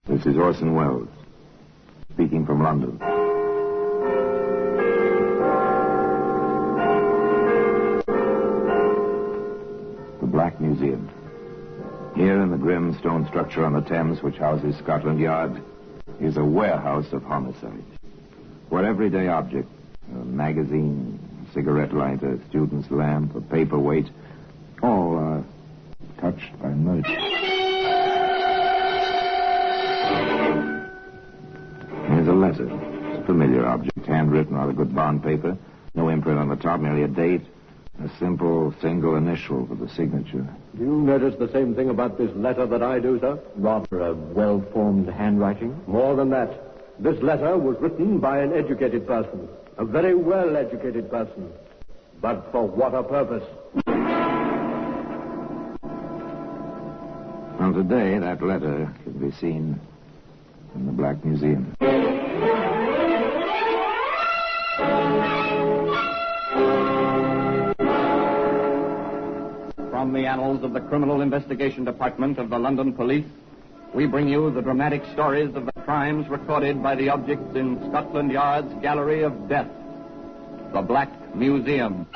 This is Orson Welles, speaking from London. The Black Museum. Here in the grim stone structure on the Thames, which houses Scotland Yard, is a warehouse of homicides. Where everyday object, a magazine, a cigarette lighter, a student's lamp, a paperweight, all are touched by murder. Here's a letter. It's a familiar object, handwritten on a good bond paper. No imprint on the top, merely a date. A simple single initial for the signature. Do you notice the same thing about this letter that I do, sir? Rather a well-formed handwriting? More than that. This letter was written by an educated person. A very well-educated person. But for what a purpose? Well, today, that letter can be seen in the Black Museum. From the annals of the Criminal Investigation Department of the London Police, we bring you the dramatic stories of the crimes recorded by the objects in Scotland Yard's Gallery of Death, the Black Museum.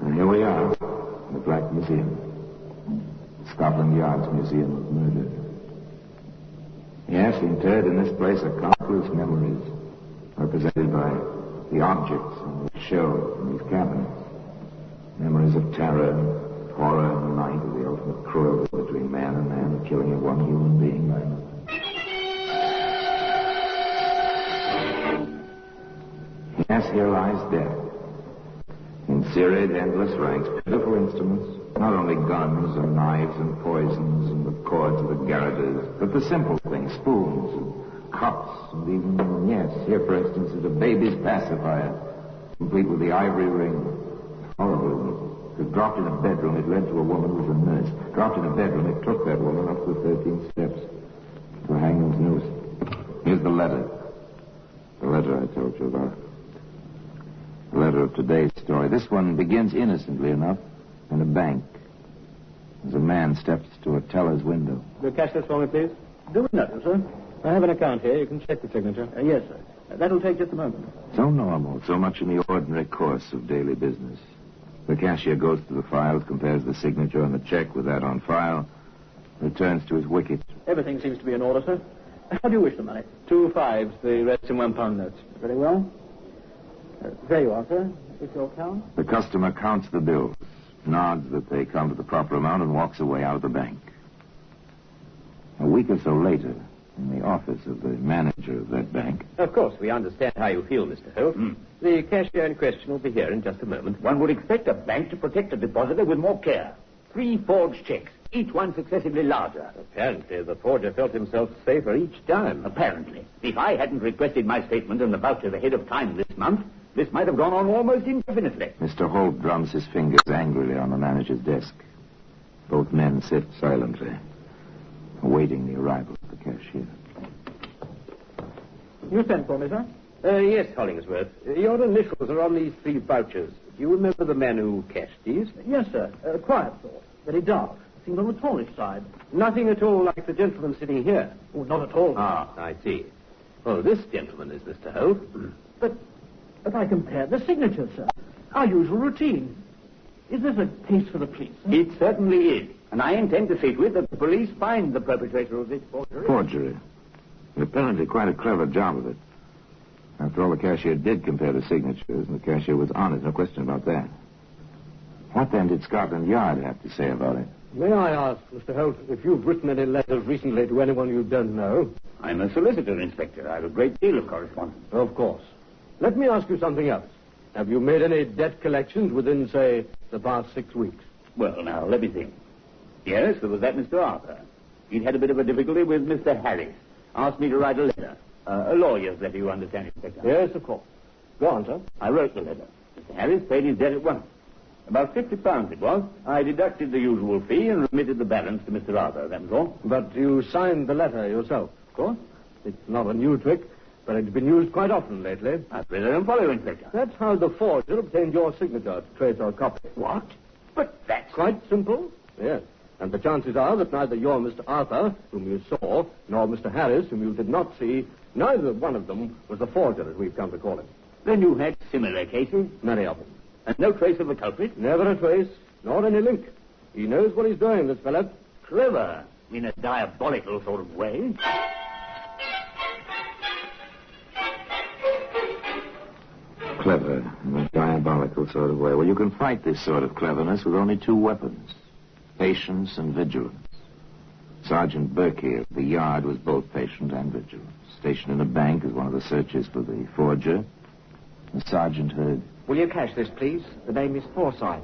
And here we are, the Black Museum. Scotland Yard's Museum of Murder. Yes, interred in this place are countless memories represented by the objects on the show in these cabinets. Memories of terror, horror in the night, of the ultimate cruelty between man and man, the killing of one human being by another. Yes, here lies death. In serried, endless ranks, pitiful instruments, not only guns and knives and poisons and the cords of the garroters, but the simple things, spoons and cups and even, yes, here, for instance, is a baby's pacifier, complete with the ivory ring. Horrible. It was dropped in a bedroom. It led to a woman who was a nurse. Dropped in a bedroom. It took that woman up the 13 steps to a hangman's noose. Here's the letter. The letter I told you about. The letter of today's story. This one begins innocently enough in a bank. As a man steps to a teller's window. Will you cash this for me, please? Do nothing, sir. I have an account here. You can check the signature. Yes, sir. That'll take just a moment. So normal, so much in the ordinary course of daily business. The cashier goes to the files, compares the signature on the check with that on file, returns to his wicket. Everything seems to be in order, sir. How do you wish the money? 2 5s, the rest in £1 notes. Very well. There you are, sir. It's your account. The customer counts the bills, nods that they come to the proper amount, and walks away out of the bank. A week or so later, in the office of the manager of that bank. Of course, we understand how you feel, Mr. Holt. The cashier in question will be here in just a moment. One would expect a bank to protect a depositor with more care. 3 forged checks, each one successively larger. Apparently, the forger felt himself safer each time. Apparently. If I hadn't requested my statement and the voucher ahead of time this month, this might have gone on almost indefinitely. Mr. Holt drums his fingers angrily on the manager's desk. Both men sit silently, awaiting the arrival of the cashier. You sent for me, sir? Yes, Hollingsworth. Your initials are on these 3 vouchers. Do you remember the man who cashed these? Yes, sir. Quiet sort. Very dark. Seemed on the tallish side. Nothing at all like the gentleman sitting here. Oh, not at all. Ah, I see. Well, this gentleman is Mr. Holt. But I compared the signatures, sir. Our usual routine. Is this a case for the police, sir? It certainly is. And I intend to see to it that the police find the perpetrator of this forgery. Forgery. And apparently quite a clever job of it. After all, the cashier did compare the signatures, and the cashier was honest, no question about that. What then did Scotland Yard have to say about it? May I ask, Mr. Holt, if you've written any letters recently to anyone you don't know? I'm a solicitor, Inspector. I have a great deal of correspondence. Of course. Let me ask you something else. Have you made any debt collections within, say, the past 6 weeks? Well, now, let me think. Yes, there was that Mr. Arthur. He'd had a bit of a difficulty with Mr. Harris. Asked me to write a letter. A lawyer's letter, you understand, Inspector. Yes, of course. Go on, sir. I wrote the letter. Mr. Harris paid his debt at once. About £50 it was. I deducted the usual fee and remitted the balance to Mr. Arthur, that was all. But you signed the letter yourself? Of course. It's not a new trick, but it's been used quite often lately. I really don't follow, Inspector. That's how the forger obtained your signature to trace our copy. What? But that's... Quite simple. Yes. And the chances are that neither your Mr. Arthur, whom you saw, nor Mr. Harris, whom you did not see, neither one of them was the forger, as we've come to call him. Then you had similar cases? Many of them. And no trace of the culprit? Never a trace, nor any link. He knows what he's doing, this fellow. Clever, in a diabolical sort of way. Clever in a diabolical sort of way. Well, you can fight this sort of cleverness with only two weapons. Patience and vigilance. Sergeant Berkey of the Yard was both patient and vigilant. Stationed in a bank as one of the searchers for the forger. The sergeant heard... Will you cash this, please? The name is Forsyth.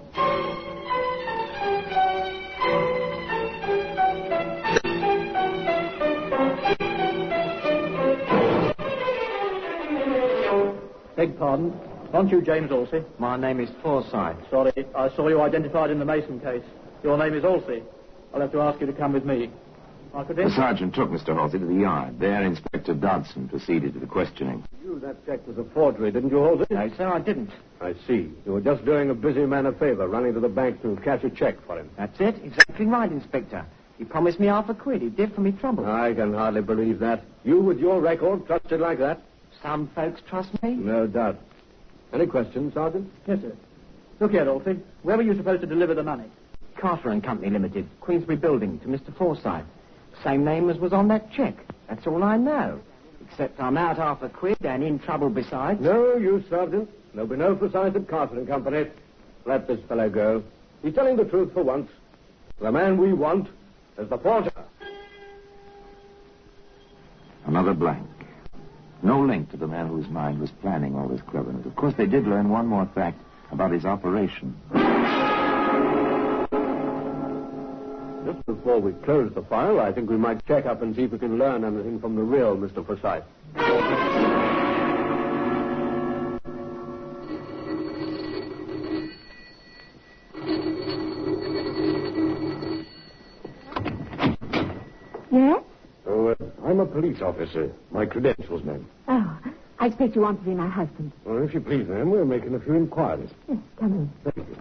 Beg pardon. Aren't you James Alsey? My name is Forsyth. Sorry, I saw you identified in the Mason case. Your name is Alsey. I'll have to ask you to come with me. The sergeant took Mr. Halsey to the yard. There, Inspector Dodson proceeded to the questioning. You, that check was a forgery, didn't you, Halsey? No, sir, I didn't. I see. You were just doing a busy man a favor, running to the bank to cash a check for him. That's it. Exactly right, Inspector. He promised me £500. He did for me trouble. I can hardly believe that. You, with your record, trusted like that? Some folks trust me. No doubt. Any questions, Sergeant? Yes, sir. Look here, Alsey. Where were you supposed to deliver the money? Carter and Company Limited, Queensbury Building, to Mr. Forsyth. Same name as was on that check. That's all I know. Except I'm out £500 and in trouble besides. No use, Sergeant. There'll be no Forsyth at Carter and Company. Let this fellow go. He's telling the truth for once. The man we want is the forger. Another blank. No link to the man whose mind was planning all this cleverness. Of course, they did learn one more fact about his operation. Just before we close the file, I think we might check up and see if we can learn anything from the real Mr. Forsyth. Yes? Oh, I'm a police officer. My credentials, ma'am. Oh, I expect you want to see my husband. Well, if you please, ma'am, we're making a few inquiries. Yes, come in. Thank you.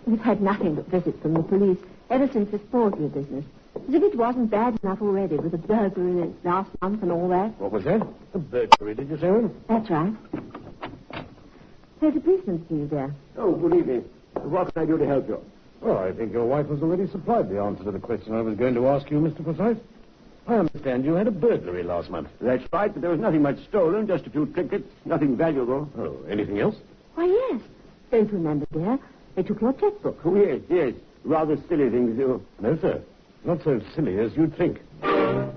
We've had nothing but visits from the police ever since this forgery business. As if it wasn't bad enough already with the burglary last month and all that. What was that? A burglary, did you say, ma'am? That's right. There's a policeman to you there. Oh, good evening. What can I do to help you? Well, I think your wife has already supplied the answer to the question I was going to ask you, Mr. Forsyth. I understand you had a burglary last month. That's right, but there was nothing much stolen, just a few trinkets, nothing valuable. Oh, anything else? Why, yes. Don't you remember, dear? They took your checkbook. Oh, yes. Rather silly things, too. No, sir. Not so silly as you'd think. Oh,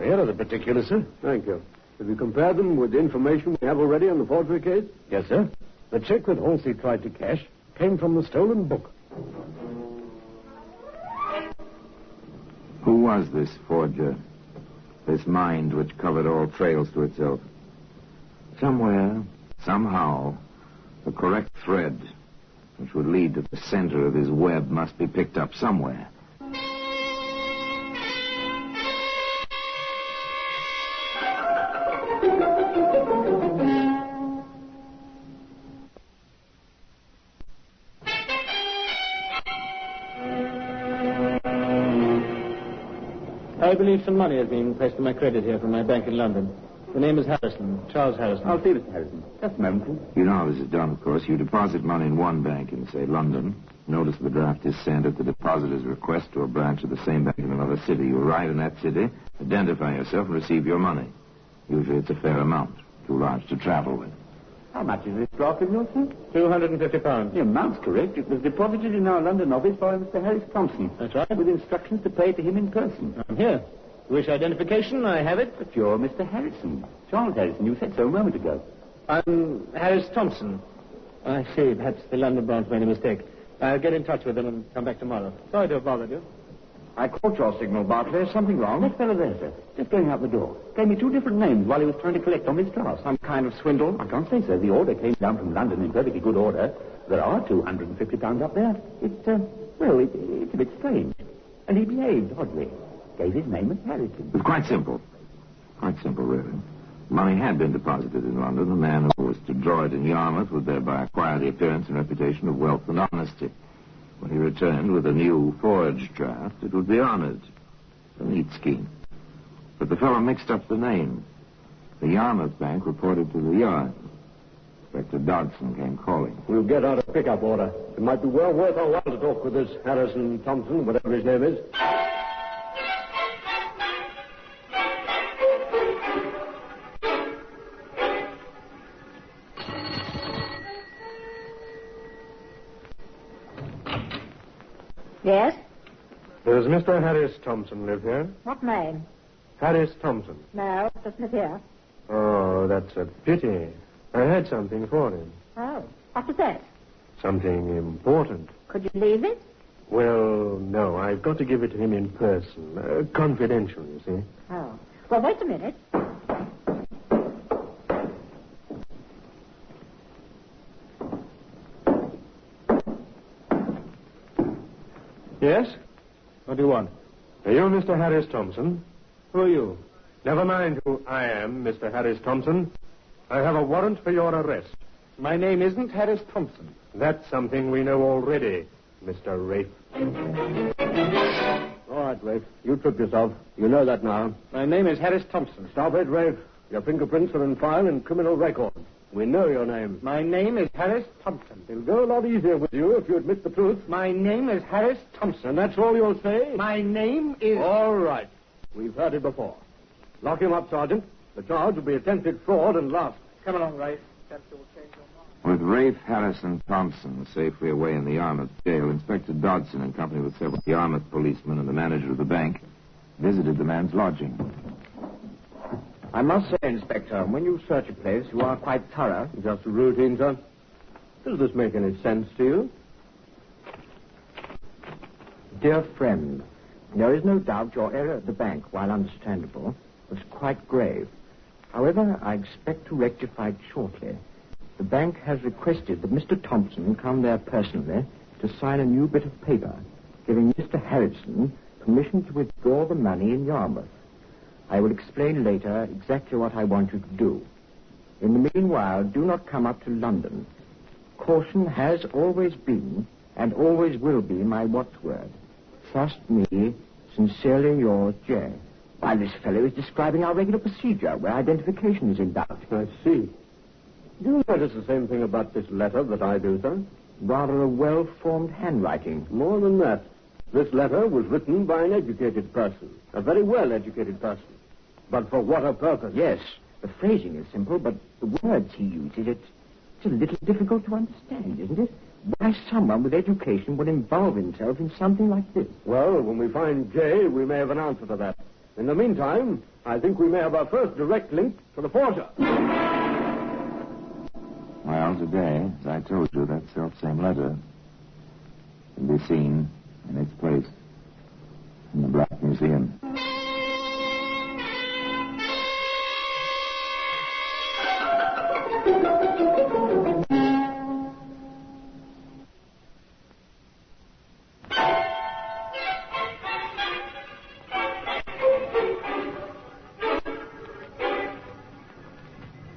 here are the particulars, sir. Thank you. Have you compared them with the information we have already on the forgery case? Yes, sir. The check that Halsey tried to cash came from the stolen book. Who was this forger? This mind which covered all trails to itself? Somewhere, somehow, the correct thread which would lead to the center of his web must be picked up somewhere. I believe some money has been placed on my credit here from my bank in London. The name is Harrison, Charles Harrison. I'll see Mr. Harrison. Just a moment, please. You know how this is done, of course. You deposit money in one bank in, say, London. Notice the draft is sent at the depositor's request to a branch of the same bank in another city. You arrive in that city, identify yourself, and receive your money. Usually it's a fair amount, too large to travel with. How much is this draft in your suit? £250. The amount's correct. It was deposited in our London office by Mr. Harris Thompson. That's right. With instructions to pay to him in person. I'm here. You wish identification? I have it. But you're Mr. Harrison. Charles Harrison. You said so a moment ago. I'm Harris Thompson. I see. Perhaps the London branch made a mistake. I'll get in touch with them and come back tomorrow. Sorry to have bothered you. I caught your signal, Bartley. Something wrong? That fellow there, sir. Just going out the door. Gave me two different names while he was trying to collect on this draft. Some kind of swindle? I can't say so. The order came down from London in perfectly good order. There are £250 up there. It's a bit strange. And he behaved oddly. Gave his name as Harrison. It was quite simple. Quite simple, really. Money had been deposited in London. The man who was to draw it in Yarmouth would thereby acquire the appearance and reputation of wealth and honesty. When he returned with a new forged draft, it would be honored. A neat scheme. But the fellow mixed up the name. The Yarmouth Bank reported to the Yard. Inspector Dodson came calling. We'll get out a pickup order. It might be well worth our while to talk with this Harrison Thompson, whatever his name is. Yes? Does Mr. Harris Thompson live here? What name? Harris Thompson. No, it doesn't appear. Oh, that's a pity. I had something for him. Oh, what was that? Something important. Could you leave it? Well, no, I've got to give it to him in person. Confidential, you see. Oh. Well, wait a minute. Yes? What do you want? Are you Mr. Harris Thompson? Who are you? Never mind who I am, Mr. Harris Thompson. I have a warrant for your arrest. My name isn't Harris Thompson. That's something we know already, Mr. Rafe. All right, Rafe. You tripped yourself. You know that now. My name is Harris Thompson. Stop it, Rafe. Your fingerprints are in file in criminal records. We know your name. My name is Harris Thompson. It'll go a lot easier with you if you admit the truth. My name is Harris Thompson. And that's all you'll say? My name is... All right. We've heard it before. Lock him up, Sergeant. The charge will be attempted fraud and loss. Come along, Rafe. With Rafe Harrison Thompson safely away in the Yarmouth jail, Inspector Dodson, in company with several Yarmouth policemen and the manager of the bank, visited the man's lodging. I must say, Inspector, when you search a place, you are quite thorough. Just a routine, sir. Does this make any sense to you? Dear friend, there is no doubt your error at the bank, while understandable, was quite grave. However, I expect to rectify it shortly. The bank has requested that Mr. Thompson come there personally to sign a new bit of paper, giving Mr. Harrison permission to withdraw the money in Yarmouth. I will explain later exactly what I want you to do. In the meanwhile, do not come up to London. Caution has always been and always will be my watchword. Trust me, sincerely yours, J. While this fellow is describing our regular procedure where identification is in doubt. I see. Do you notice the same thing about this letter that I do, sir? Rather a well-formed handwriting. More than that. This letter was written by an educated person. A very well-educated person. But for what a purpose? Yes, the phrasing is simple, but the words he uses, it's a little difficult to understand, isn't it? Why someone with education would involve himself in something like this? Well, when we find J, we may have an answer to that. In the meantime, I think we may have our first direct link to the forger. Well, today, as I told you, that self-same letter can be seen in its place in the Black Museum.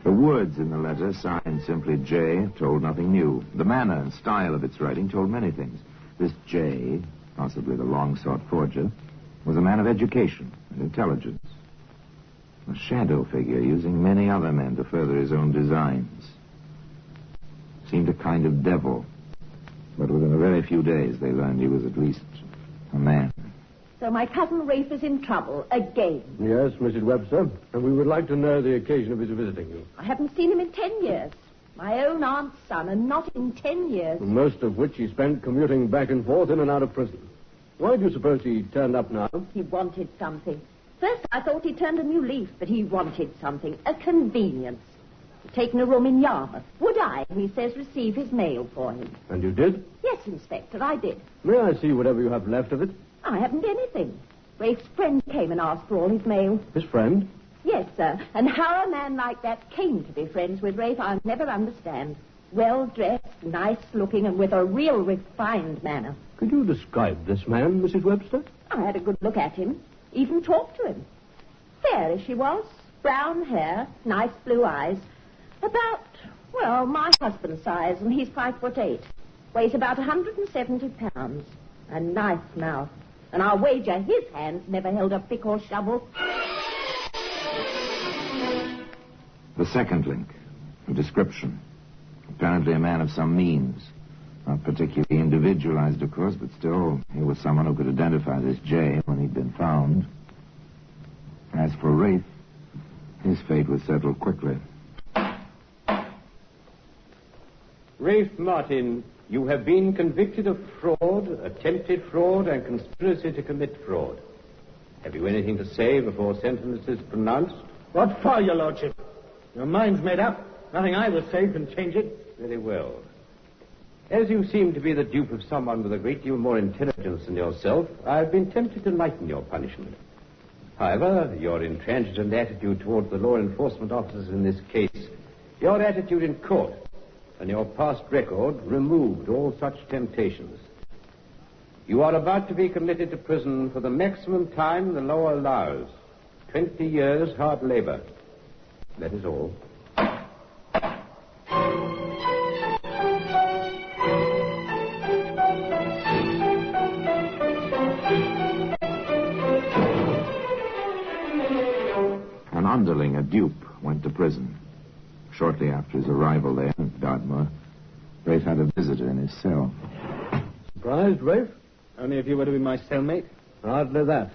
The words in the letter, signed simply J, told nothing new. The manner and style of its writing told many things. This J, possibly the long-sought forger, was a man of education and intelligence. A shadow figure using many other men to further his own designs. Seemed a kind of devil. But within a very few days, they learned he was at least a man. So my cousin Rafe is in trouble again. Yes, Mrs. Webster. And we would like to know the occasion of his visiting you. I haven't seen him in 10 years. My own aunt's son, and not in 10 years. Most of which he spent commuting back and forth in and out of prison. Why do you suppose he turned up now? He wanted something. First, I thought he turned a new leaf, but he wanted something. A convenience. Taken a room in Yarmouth. Would I, he says, receive his mail for him? And you did? Yes, Inspector, I did. May I see whatever you have left of it? I haven't anything. Rafe's friend came and asked for all his mail. His friend? Yes, sir. And how a man like that came to be friends with Rafe, I'll never understand. Well-dressed, nice-looking, and with a real refined manner. Could you describe this man, Mrs. Webster? I had a good look at him, even talked to him. Fair as she was, brown hair, nice blue eyes, about, well, my husband's size, and he's 5'8". Weighs about 170 pounds. A nice mouth. And I'll wager his hands never held a pick or shovel. The second link, a description. Apparently a man of some means. Not particularly individualized, of course, but still, he was someone who could identify this J when he'd been found. As for Rafe, his fate was settled quickly. Rafe Martin, you have been convicted of fraud, attempted fraud, and conspiracy to commit fraud. Have you anything to say before sentence is pronounced? What for, your lordship? Your mind's made up. Nothing I will say can change it. Very well. As you seem to be the dupe of someone with a great deal more intelligence than yourself, I've been tempted to lighten your punishment. However, your intransigent attitude towards the law enforcement officers in this case, your attitude in court, and your past record removed all such temptations. You are about to be committed to prison for the maximum time the law allows. 20 years hard labor. That is all. An underling, a dupe, went to prison. Shortly after his arrival there in Dartmoor, Rafe had a visitor in his cell. Surprised, Rafe? Only if you were to be my cellmate. Hardly that.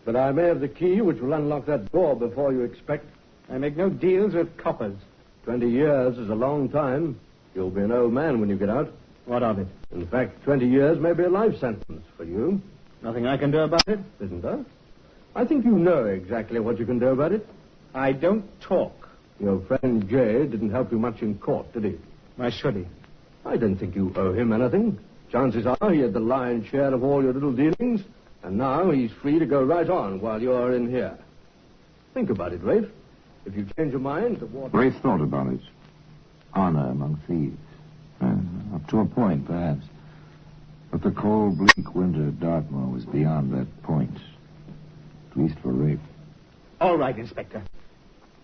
But I may have the key which will unlock that door before you expect. I make no deals with coppers. 20 years is a long time. You'll be an old man when you get out. What of it? In fact, 20 years may be a life sentence for you. Nothing I can do about it? Isn't there? I think you know exactly what you can do about it. I don't talk. Your friend Jay didn't help you much in court, did he? Why should he? I don't think you owe him anything. Chances are he had the lion's share of all your little dealings, and now he's free to go right on while you're in here. Think about it, Rafe. If you change your mind... Rafe thought about it. Honor among thieves. Up to a point, perhaps. But the cold, bleak winter at Dartmoor was beyond that point. At least for Rafe. All right, Inspector.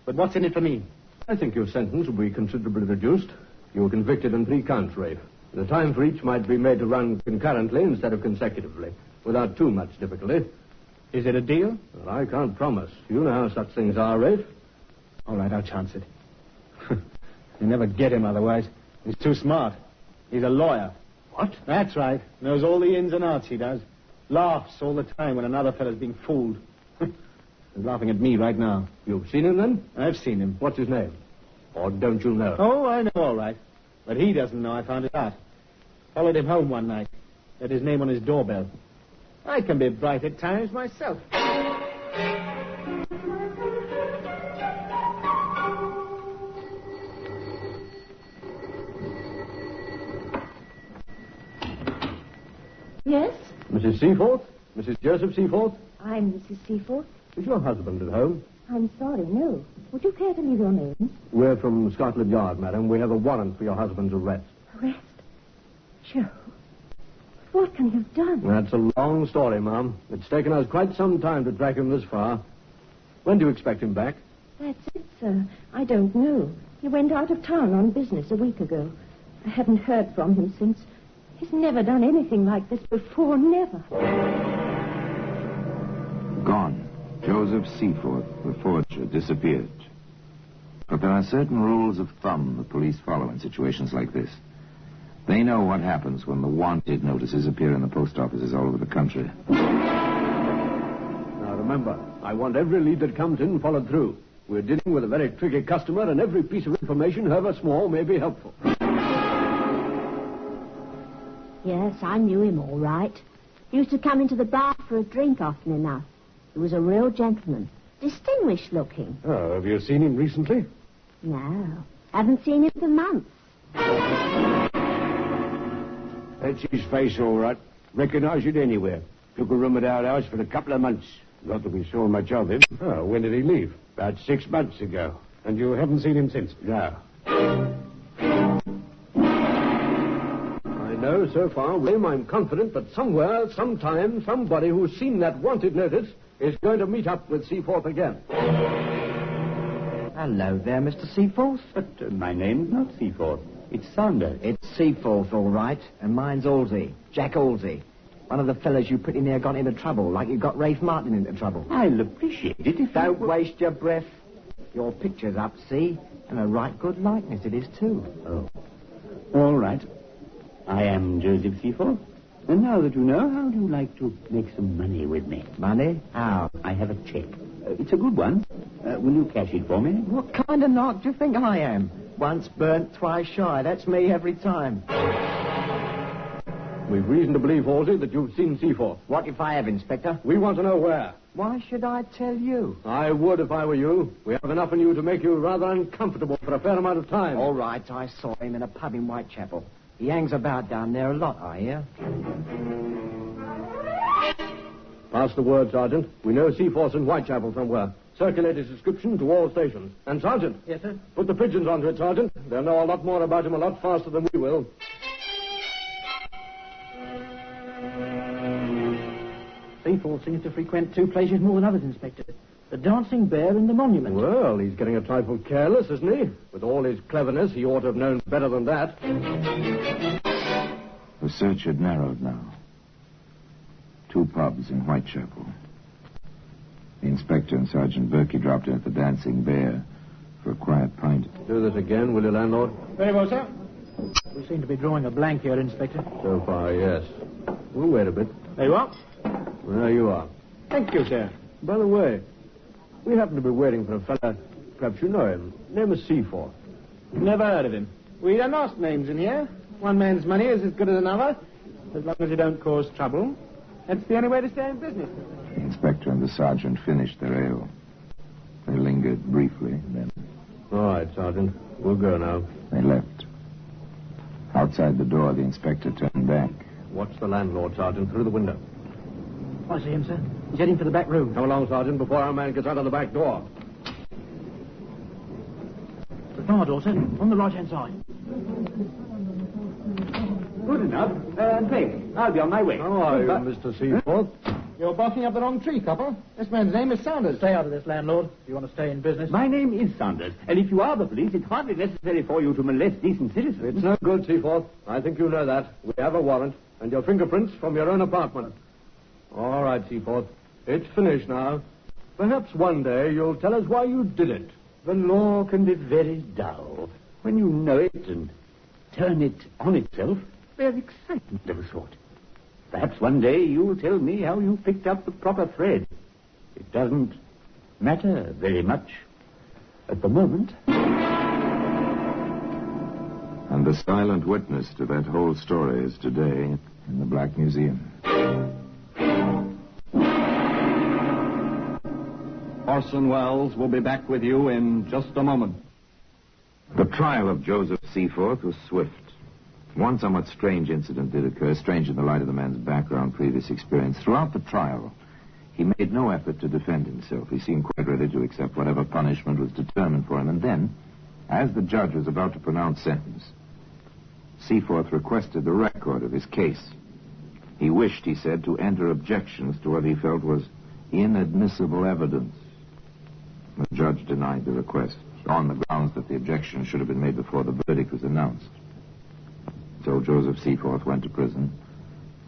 But what's in it for me? I think your sentence will be considerably reduced. You were convicted on 3 counts, Rafe. The time for each might be made to run concurrently instead of consecutively, without too much difficulty. Is it a deal? Well, I can't promise. You know how such things are, Rafe. All right, I'll chance it. You never get him otherwise. He's too smart. He's a lawyer. What? That's right. Knows all the ins and outs, he does. Laughs all the time when another fellow's being fooled. He's laughing at me right now. You've seen him, then? I've seen him. What's his name? Or don't you know? Oh, I know all right. But he doesn't know I found it out. Followed him home one night. Had his name on his doorbell. I can be bright at times myself. Yes? Mrs. Seaforth? Mrs. Joseph Seaforth? I'm Mrs. Seaforth. Is your husband at home? I'm sorry, no. Would you care to leave your name? We're from Scotland Yard, madam. We have a warrant for your husband's arrest. Arrest? Joe. What can you have done? That's a long story, ma'am. It's taken us quite some time to track him this far. When do you expect him back? That's it, sir. I don't know. He went out of town on business a week ago. I haven't heard from him since. He's never done anything like this before, never. Gone. Joseph Seaforth, the forger, disappeared. But there are certain rules of thumb the police follow in situations like this. They know what happens when the wanted notices appear in the post offices all over the country. Now, remember, I want every lead that comes in followed through. We're dealing with a very tricky customer, and every piece of information, however small, may be helpful. Yes, I knew him all right. He used to come into the bar for a drink often enough. He was a real gentleman. Distinguished looking. Oh, have you seen him recently? No. Haven't seen him for months. That's his face, all right. Recognize it anywhere. Took a room at our house for a couple of months. Not that we saw much of him. Oh, when did he leave? About 6 months ago. And you haven't seen him since? No. I know No, so far, William, I'm confident that somewhere, sometime, somebody who's seen that wanted notice is going to meet up with Seaforth again. Hello there, Mr. Seaforth. But my name's not Seaforth. It's Saunders. It's Seaforth, all right, and mine's Halsey, Jack Halsey. One of the fellas you put in there got into trouble, like you got Rafe Martin into trouble. I'll appreciate it if Don't waste your breath. Your picture's up, see? And a right good likeness it is, too. Oh. All right. I am Joseph Seaforth. And now that you know, how do you like to make some money with me? Money? How? I have a check. It's a good one. Will you cash it for me? What kind of knock do you think I am? Once burnt, twice shy. That's me every time. We've reason to believe, Halsey, that you've seen Seaforth. What if I have, Inspector? We want to know where. Why should I tell you? I would if I were you. We have enough in you to make you rather uncomfortable for a fair amount of time. All right, I saw him in a pub in Whitechapel. He hangs about down there a lot, I hear. Pass the word, Sergeant. We know Seaforth's in Whitechapel somewhere. Circulate his description to all stations. And, Sergeant. Yes, sir? Put the pigeons onto it, Sergeant. They'll know a lot more about him a lot faster than we will. Seaforth seems to frequent two places more than others, Inspector. The Dancing Bear and the Monument. Well, he's getting a trifle careless, isn't he? With all his cleverness, he ought to have known better than that. The search had narrowed now. 2 pubs in Whitechapel. The inspector and Sergeant Berkey dropped in at the Dancing Bear for a quiet pint. Do this again, will you, landlord? Very well, sir. We seem to be drawing a blank here, Inspector. So far, yes. We'll wait a bit. There you are. There you are. Thank you, sir. By the way, we happen to be waiting for a fella, perhaps you know him. Name is Seaforth. Never heard of him. We don't ask names in here. One man's money is as good as another, as long as you don't cause trouble. That's the only way to stay in business. The inspector and the sergeant finished their ale. They lingered briefly, then All right, Sergeant. We'll go now. they left. Outside the door, the inspector turned back. Watch the landlord, Sergeant, through the window. I see him, sir. He's heading for the back room. Come along, Sergeant, before our man gets out of the back door. The bar door, sir. On the right-hand side. Good enough. Peg, I'll be on my way. How are you, Mr. Seaforth? You're barking up the wrong tree, copper. This man's name is Saunders. Stay out of this, landlord, if you want to stay in business. My name is Saunders, and if you are the police, it's hardly necessary for you to molest decent citizens. It's no good, Seaforth. I think you know that. We have a warrant, and your fingerprints from your own apartment. All right, Seaforth. It's finished now. Perhaps one day you'll tell us why you did it. The law can be very dull. When you know it and turn it on itself, there's excitement of a sort. Perhaps one day you'll tell me how you picked up the proper thread. It doesn't matter very much at the moment. And the silent witness to that whole story is today in the Black Museum. Orson Welles will be back with you in just a moment. The trial of Joseph Seaforth was swift. One somewhat strange incident did occur, strange in the light of the man's background, previous experience. Throughout the trial, he made no effort to defend himself. He seemed quite ready to accept whatever punishment was determined for him. And then, as the judge was about to pronounce sentence, Seaforth requested the record of his case. He wished, he said, to enter objections to what he felt was inadmissible evidence. The judge denied the request on the grounds that the objection should have been made before the verdict was announced. So Joseph Seaforth went to prison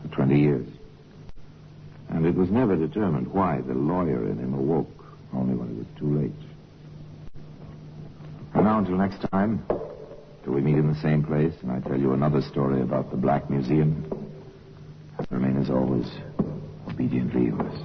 for 20 years. And it was never determined why the lawyer in him awoke, only when it was too late. And now until next time, till we meet in the same place and I tell you another story about the Black Museum, I remain as always obediently yours.